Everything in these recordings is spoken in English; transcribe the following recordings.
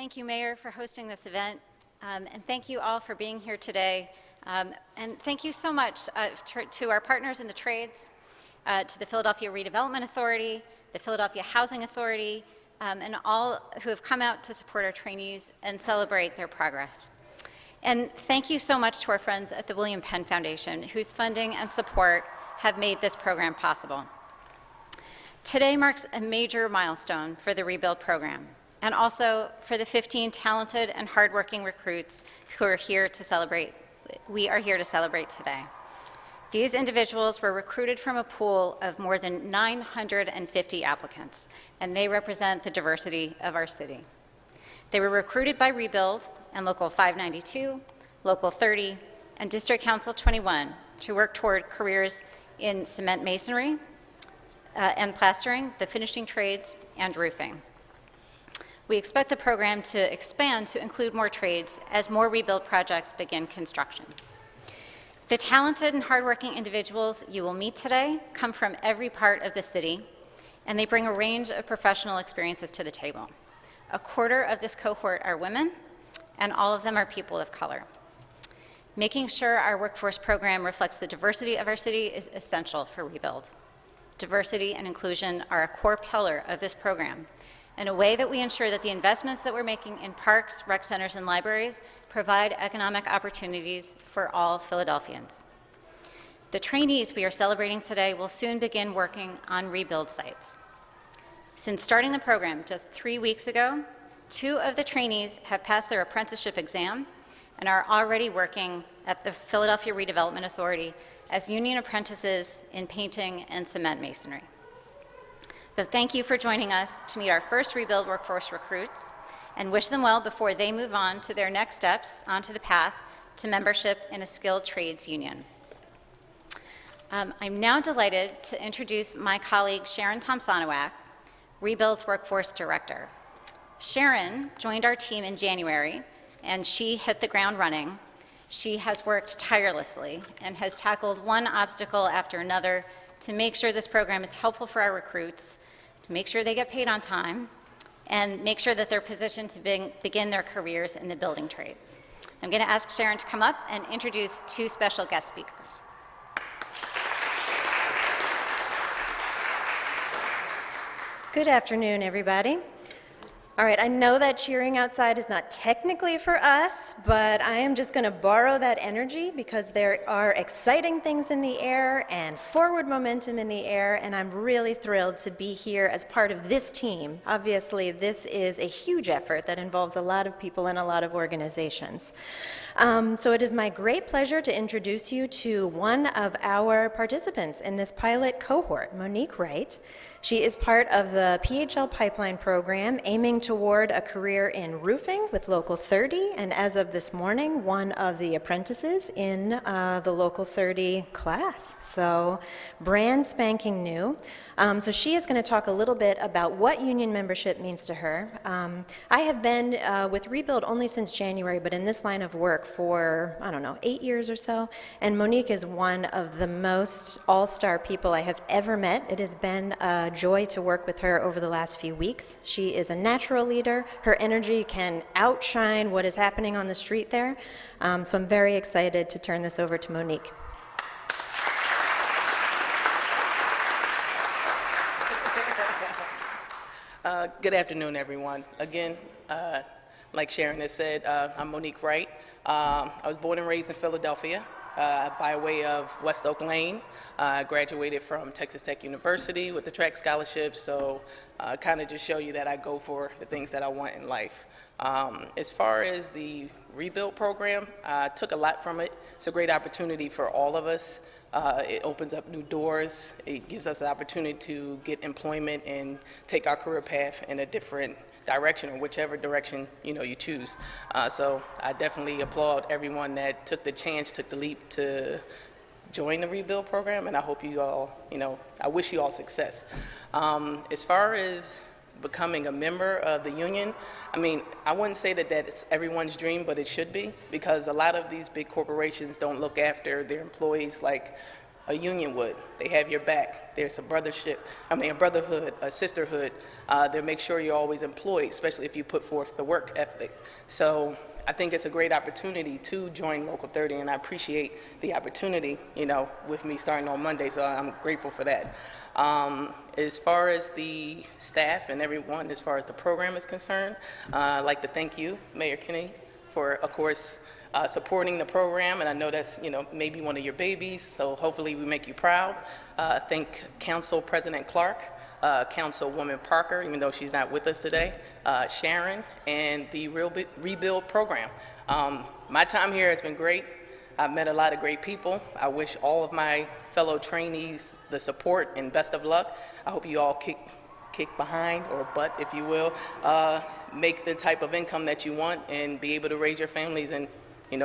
Thank you, Mayor, for hosting this event, and thank you all for being here today. And thank you so much to our partners in the trades, to the Philadelphia Redevelopment Authority, the Philadelphia Housing Authority, and all who have come out to support our trainees and celebrate their progress. And thank you so much to our friends at the William Penn Foundation, whose funding and support have made this program possible. Today marks a major milestone for the Rebuild program, and also for the 15 talented and hardworking recruits who are here to celebrate. We are here to celebrate today. These individuals were recruited from a pool of more than 950 applicants, and they represent the diversity of our city. They were recruited by Rebuild and Local 592, Local 30, and District Council 21 to work toward careers in cement masonry and plastering, the finishing trades, and roofing. We expect the program to expand to include more trades as more Rebuild projects begin construction. The talented and hardworking individuals you will meet today come from every part of the city, and they bring a range of professional experiences to the table. A quarter of this cohort are women, and all of them are people of color. Making sure our workforce program reflects the diversity of our city is essential for Rebuild. Diversity and inclusion are a core pillar of this program, in a way that we ensure that the investments that we're making in parks, rec centers, and libraries provide economic opportunities for all Philadelphians. The trainees we are celebrating today will soon begin working on Rebuild sites. Since starting the program just 3 weeks ago, 2 of the trainees have passed their apprenticeship exam and are already working at the Philadelphia Redevelopment Authority as union apprentices in painting and cement masonry. So thank you for joining us to meet our first Rebuild workforce recruits, and wish them well before they move on to their next steps onto the path to membership in a skilled trades union. I'm now delighted to introduce my colleague Sharon Tomsonowak, Rebuild's Workforce Director. Sharon joined our team in January, and she hit the ground running. She has worked tirelessly and has tackled one obstacle after another to make sure this program is helpful for our recruits, to make sure they get paid on time, and make sure that they're positioned to begin their careers in the building trades. I'm going to ask Sharon to come up and introduce 2 special guest speakers. Good afternoon, everybody. All right, I know that cheering outside is not technically for us, but I am just going to borrow that energy because there are exciting things in the air and forward momentum in the air, and I'm really thrilled to be here as part of this team. Obviously, this is a huge effort that involves a lot of people and a lot of organizations. So it is my great pleasure to introduce you to one of our participants in this pilot cohort, Monique Wright. She is part of the PHL Pipeline program, aiming toward a career in roofing with Local 30, and as of this morning, one of the apprentices in the Local 30 class. So brand spanking new. So she is going to talk a little bit about what union membership means to her. I have been with Rebuild only since January, but in this line of work for, 8 years or so, and Monique is one of the most all-star people I have ever met. It has been a joy to work with her over the last few weeks. She is a natural leader. Her energy can outshine what is happening on the street there. So I'm very excited to turn this over to Monique. Good afternoon, everyone. Again, like Sharon has said, I'm Monique Wright. I was born and raised in Philadelphia by way of West Oak Lane. I graduated from Texas Tech University with the track scholarship, so kind of just show you that I go for the things that I want in life. As far as the Rebuild program, I took a lot from it. It's a great opportunity for all of us. It opens up new doors. It gives us the opportunity to get employment and take our career path in a different direction, or whichever direction you choose. So I definitely applaud everyone that took the chance, took the leap to join the Rebuild program, and I hope you all, I wish you all success. As far as becoming a member of the union, I wouldn't say that it's everyone's dream, but it should be, because a lot of these big corporations don't look after their employees like a union would. They have your back. There's a brotherhood, a sisterhood. They'll make sure you're always employed, especially if you put forth the work ethic. So I think it's a great opportunity to join Local 30, and I appreciate the opportunity, with me starting on Monday, so I'm grateful for that. As far as the staff and everyone, as far as the program is concerned, I'd like to thank you, Mayor Kennedy, for, of course, supporting the program, and I know that's, maybe one of your babies, so hopefully we make you proud. Thank Council President Clark, Councilwoman Parker, even though she's not with us today, Sharon, and the Rebuild program. My time here has been great. I've met a lot of great people. I wish all of my fellow trainees the support and best of luck. I hope you all kick behind, or butt, if you will, make the type of income that you want and be able to raise your families and,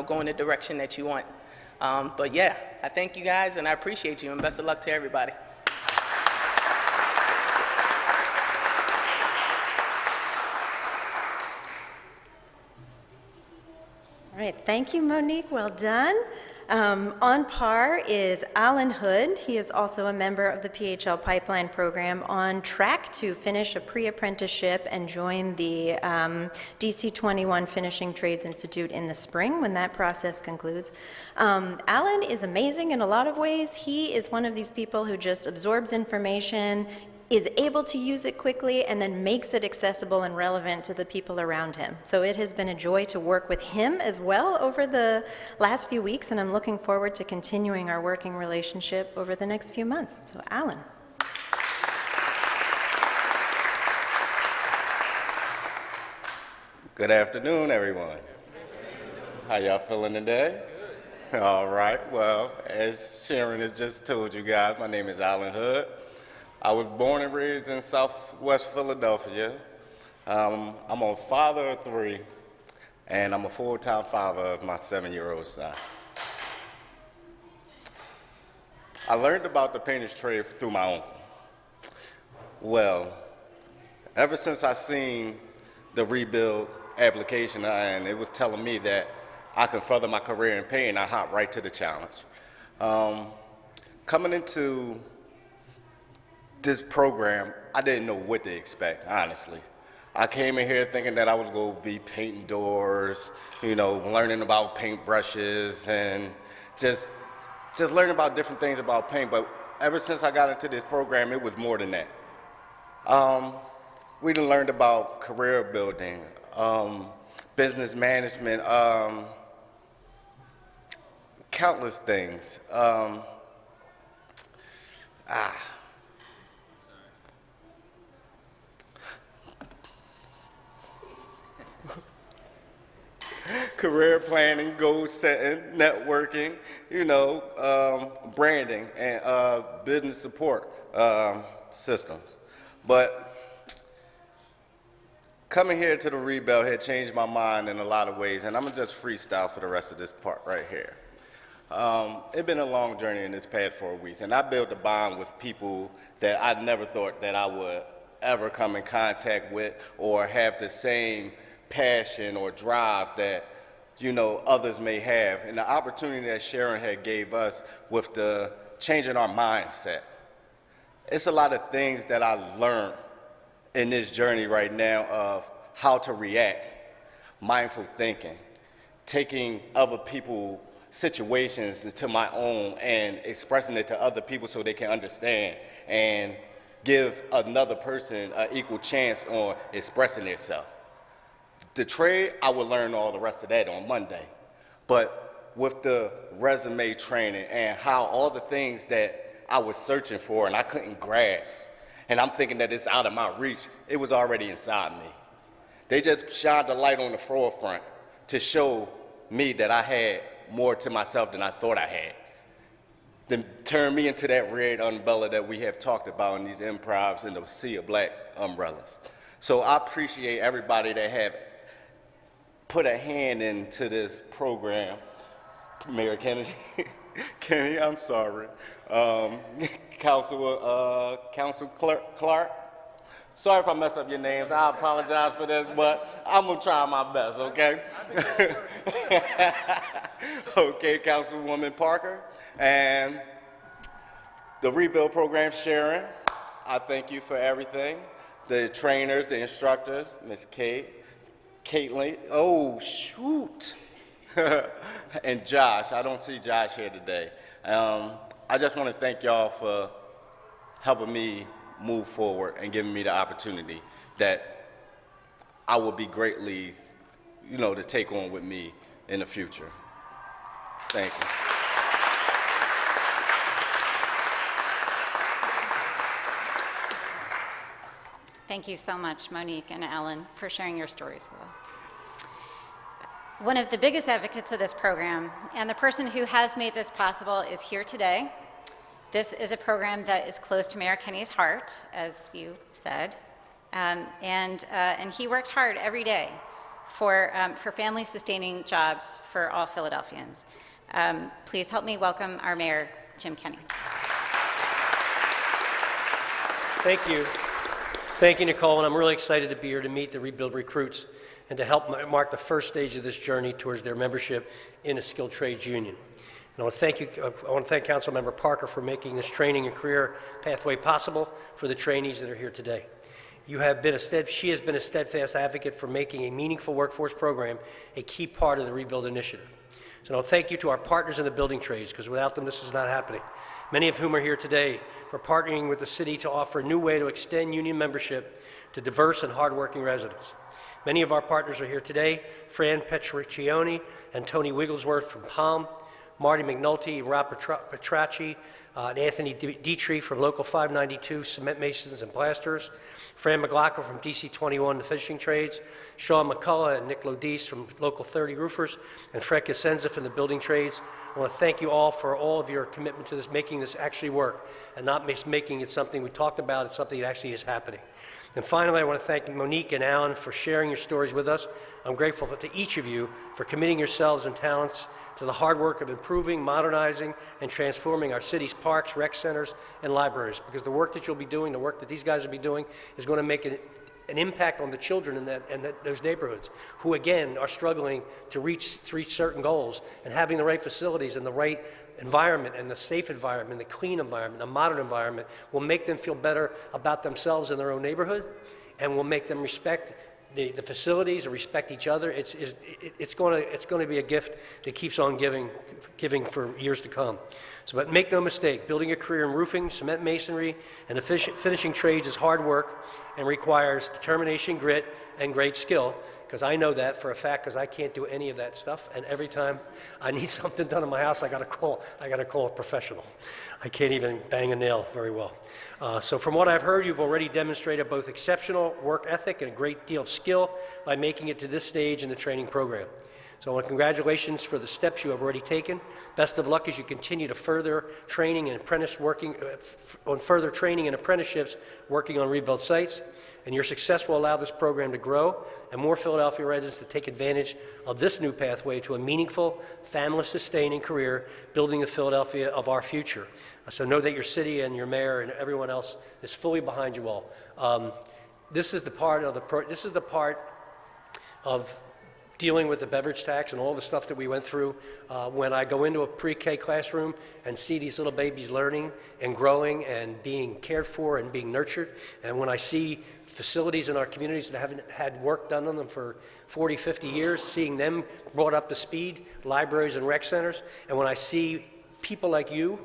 go in the direction that you want. But yeah, I thank you guys and I appreciate you, and best of luck to everybody. All right, thank you, Monique, well done. On par is Alan Hood. He is also a member of the PHL Pipeline Program, on track to finish a pre-apprenticeship and join the DC 21 Finishing Trades Institute in the spring when that process concludes. Alan is amazing in a lot of ways. He is one of these people who just absorbs information, is able to use it quickly, and then makes it accessible and relevant to the people around him. So it has been a joy to work with him as well over the last few weeks, and I'm looking forward to continuing our working relationship over the next few months. So Alan. Good afternoon, everyone. How y'all feeling today? All right, well, as Sharon has just told you guys, my name is Alan Hood. I was born and raised in Southwest Philadelphia. I'm a father of 3, and I'm a full-time father of my 7-year-old son. I learned about the painter's trade through my uncle. Well, ever since I seen the Rebuild application, and it was telling me that I can further my career in painting, I hopped right to the challenge. Coming into this program, I didn't know what to expect, honestly. I came in here thinking that I was going to be painting doors, learning about paintbrushes and just learning about different things about paint. But ever since I got into this program, it was more than that. We done learned about career building, business management, countless things. Career planning, goal setting, networking, branding, and business support systems. But coming here to the Rebuild had changed my mind in a lot of ways, and I'm gonna just freestyle for the rest of this part right here. It's been a long journey in this past 4 weeks, and I built a bond with people that I never thought that I would ever come in contact with or have the same passion or drive that others may have, and the opportunity that Sharon had gave us with the changing our mindset. It's a lot of things that I learned in this journey right now of how to react, mindful thinking, taking other people's situations into my own and expressing it to other people so they can understand and give another person an equal chance on expressing themselves. The trade, I would learn all the rest of that on Monday. But with the resume training and how all the things that I was searching for and I couldn't grasp, and I'm thinking that it's out of my reach, it was already inside me. They just shined the light on the forefront to show me that I had more to myself than I thought I had. Then turn me into that red umbrella that we have talked about in these improvs and the sea of black umbrellas. So I appreciate everybody that have put a hand into this program. Mayor Kennedy, Kenny, I'm sorry. Council Clark. Sorry if I mess up your names. I apologize for this, but I'm gonna try my best, okay? Okay, Councilwoman Parker, and The Rebuild Program, Sharon, I thank you for everything. The trainers, the instructors, Ms. Caitlin, oh, shoot. And Josh, I don't see Josh here today. I just want to thank y'all for helping me move forward and giving me the opportunity that I will be greatly, to take on with me in the future. Thank you. Thank you so much, Monique and Alan, for sharing your stories with us. One of the biggest advocates of this program, and the person who has made this possible, is here today. This is a program that is close to Mayor Kenny's heart, as you said, and he works hard every day for family-sustaining jobs for all Philadelphians. Please help me welcome our Mayor, Jim Kenny. Thank you. Thank you, Nicole, and I'm really excited to be here to meet the Rebuild recruits and to help mark the first stage of this journey towards their membership in a skilled trades union. And I want to thank Councilmember Parker for making this training and career pathway possible for the trainees that are here today. She has been a steadfast advocate for making a meaningful workforce program a key part of the Rebuild initiative. So thank you to our partners in the building trades, because without them this is not happening. Many of whom are here today for partnering with the city to offer a new way to extend union membership to diverse and hardworking residents. Many of our partners are here today: Fran Petriccioni and Tony Wigglesworth from Palm, Marty McNulty, Rob Petracci, and Anthony Dietrich from Local 592, Cement Masons and Plasterers, Fran McLaughlin from DC 21, the Finishing Trades, Sean McCullough and Nick Lodise from Local 30 Roofers, and Fred Cosenza from the Building Trades. I want to thank you all for all of your commitment to this, making this actually work, and not making it something we talked about, it's something that actually is happening. And finally, I want to thank Monique and Alan for sharing your stories with us. I'm grateful to each of you for committing yourselves and talents to the hard work of improving, modernizing, and transforming our city's parks, rec centers, and libraries, because the work that you'll be doing, the work that these guys will be doing, is going to make an impact on the children in those neighborhoods, who again are struggling to reach certain goals, and having the right facilities and the right environment and the safe environment, the clean environment, the modern environment will make them feel better about themselves and their own neighborhood, and will make them respect the facilities and respect each other. It's going to be a gift that keeps on giving for years to come. So, but make no mistake, building a career in roofing, cement masonry, and finishing trades is hard work and requires determination, grit, and great skill. Because I know that for a fact, because I can't do any of that stuff, and every time I need something done in my house, I got to call a professional. I can't even bang a nail very well. So from what I've heard, you've already demonstrated both exceptional work ethic and a great deal of skill by making it to this stage in the training program. So I want to congratulations for the steps you have already taken. Best of luck as you continue to further training and further training and apprenticeships working on rebuilt sites. And your success will allow this program to grow and more Philadelphia residents to take advantage of this new pathway to a meaningful, family-sustaining career building the Philadelphia of our future. So know that your city and your mayor and everyone else is fully behind you all. This is the part of dealing with the beverage tax and all the stuff that we went through. When I go into a pre-K classroom and see these little babies learning and growing and being cared for and being nurtured, and when I see facilities in our communities that haven't had work done on them for 40, 50 years, seeing them brought up to speed, libraries and rec centers, and when I see people like you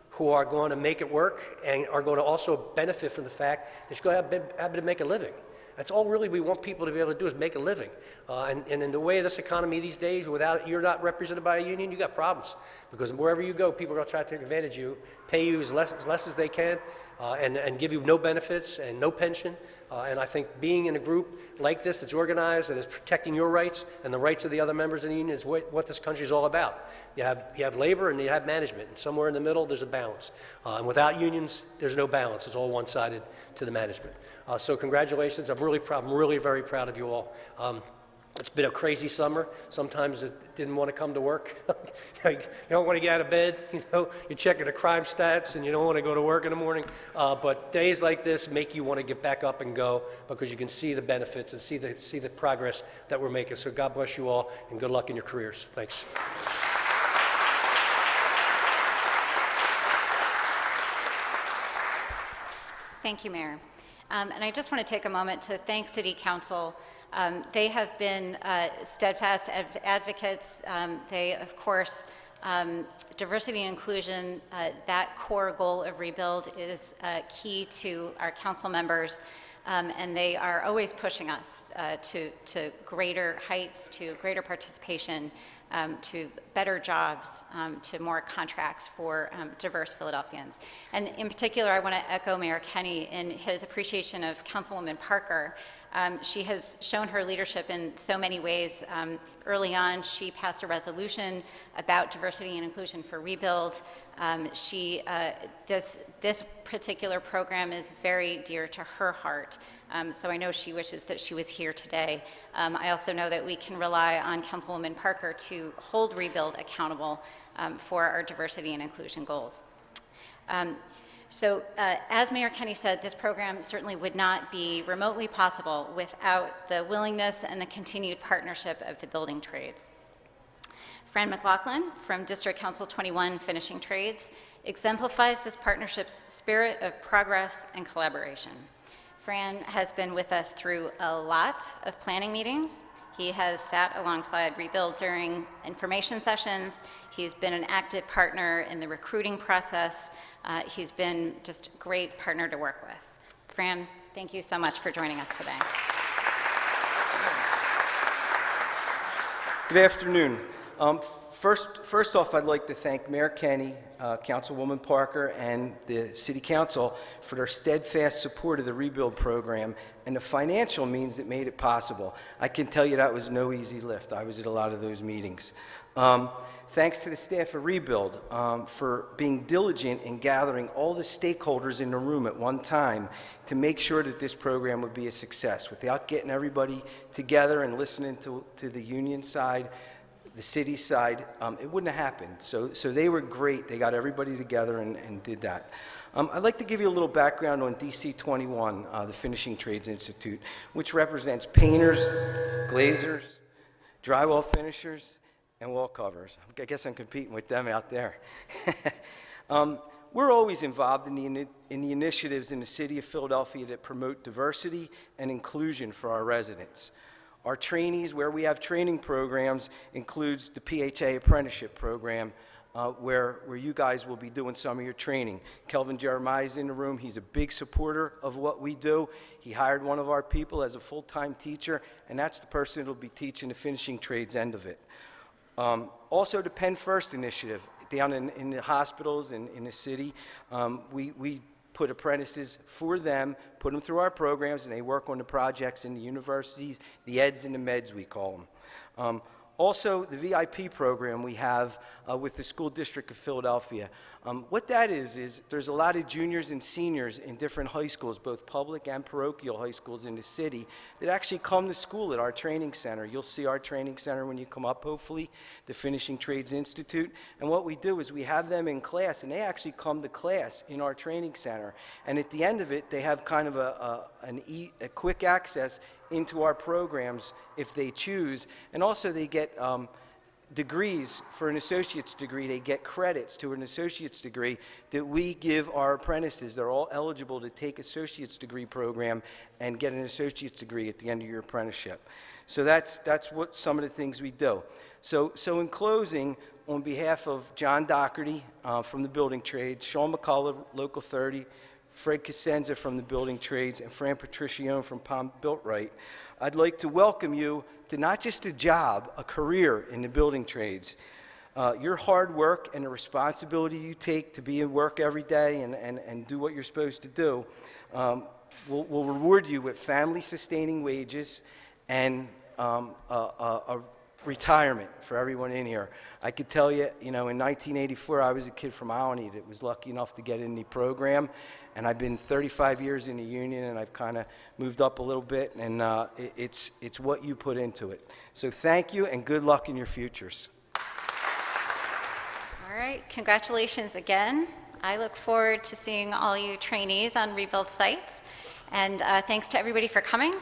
who are going to make it work and are going to also benefit from the fact that you're going to have to make a living. That's all really we want people to be able to do, is make a living. And in the way of this economy these days, you're not represented by a union, you got problems. Because wherever you go, people are going to try to take advantage of you, pay you as less as they can, and give you no benefits and no pension. And I think being in a group like this that's organized, that is protecting your rights and the rights of the other members of the union, is what this country is all about. You have labor and you have management, and somewhere in the middle there's a balance. And without unions, there's no balance. It's all one-sided to the management. So congratulations. I'm really very proud of you all. It's been a crazy summer. Sometimes I didn't want to come to work. You don't want to get out of bed. You're checking the crime stats and you don't want to go to work in the morning. But days like this make you want to get back up and go, because you can see the benefits and see the progress that we're making. So God bless you all and good luck in your careers. Thanks. Thank you, Mayor. And I just want to take a moment to thank City Council. They have been steadfast advocates. They, of course, diversity and inclusion, that core goal of Rebuild is key to our council members, and they are always pushing us to greater heights, to greater participation, to better jobs, to more contracts for diverse Philadelphians. And in particular, I want to echo Mayor Kenny in his appreciation of Councilwoman Parker. She has shown her leadership in so many ways. Early on, she passed a resolution about diversity and inclusion for Rebuild. This particular program is very dear to her heart, so I know she wishes that she was here today. I also know that we can rely on Councilwoman Parker to hold Rebuild accountable for our diversity and inclusion goals. So, as Mayor Kenny said, this program certainly would not be remotely possible without the willingness and the continued partnership of the building trades. Fran McLaughlin from District Council 21 Finishing Trades exemplifies this partnership's spirit of progress and collaboration. Fran has been with us through a lot of planning meetings. He has sat alongside Rebuild during information sessions. He's been an active partner in the recruiting process. He's been just a great partner to work with. Fran, thank you so much for joining us today. Good afternoon. First off, I'd like to thank Mayor Kenny, Councilwoman Parker, and the City Council for their steadfast support of the Rebuild program and the financial means that made it possible. I can tell you that was no easy lift. I was at a lot of those meetings. Thanks to the staff of Rebuild for being diligent in gathering all the stakeholders in the room at one time to make sure that this program would be a success. Without getting everybody together and listening to the union side, the city side, it wouldn't have happened. So they were great. They got everybody together and did that. I'd like to give you a little background on DC 21, the Finishing Trades Institute, which represents painters, glazers, drywall finishers, and wall covers. I guess I'm competing with them out there. We're always involved in the initiatives in the city of Philadelphia that promote diversity and inclusion for our residents. Our trainees, where we have training programs, includes the PHA apprenticeship program, where you guys will be doing some of your training. Kelvin Jeremiah is in the room. He's a big supporter of what we do. He hired one of our people as a full-time teacher, and that's the person that will be teaching the finishing trades end of it. Also, the Penn First initiative down in the hospitals and in the city, we put apprentices for them, put them through our programs, and they work on the projects in the universities, the eds and the meds, we call them. Also, the VIP program we have with the School District of Philadelphia. What that is there's a lot of juniors and seniors in different high schools, both public and parochial high schools in the city, that actually come to school at our training center. You'll see our training center when you come up, hopefully, the Finishing Trades Institute. And what we do is we have them in class, and they actually come to class in our training center. And at the end of it, they have kind of a quick access into our programs if they choose, and also they get degrees for an associate's degree. They get credits to an associate's degree that we give our apprentices. They're all eligible to take associate's degree program and get an associate's degree at the end of your apprenticeship. So that's what some of the things we do. So in closing, on behalf of John Doherty from the Building Trades, Sean McCullough, Local 30, Fred Casenza from the Building Trades, and Fran Patricione from Palm Built Right, I'd like to welcome you to not just a job, a career in the building trades. Your hard work and the responsibility you take to be at work every day and do what you're supposed to do will reward you with family-sustaining wages and a retirement for everyone in here. I could tell you, in 1984, I was a kid from Alany that was lucky enough to get in the program, and I've been 35 years in the union, and I've kind of moved up a little bit, and it's what you put into it. So thank you, and good luck in your futures. All right, congratulations again. I look forward to seeing all you trainees on Rebuild sites. And thanks to everybody for coming.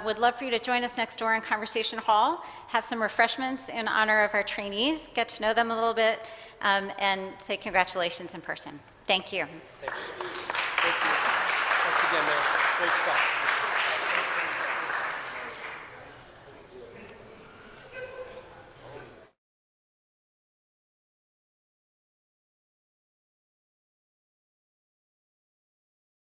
Would love for you to join us next door in Conversation Hall, have some refreshments in honor of our trainees, get to know them a little bit, and say congratulations in person. Thank you. Thank you. again, man. Great stuff.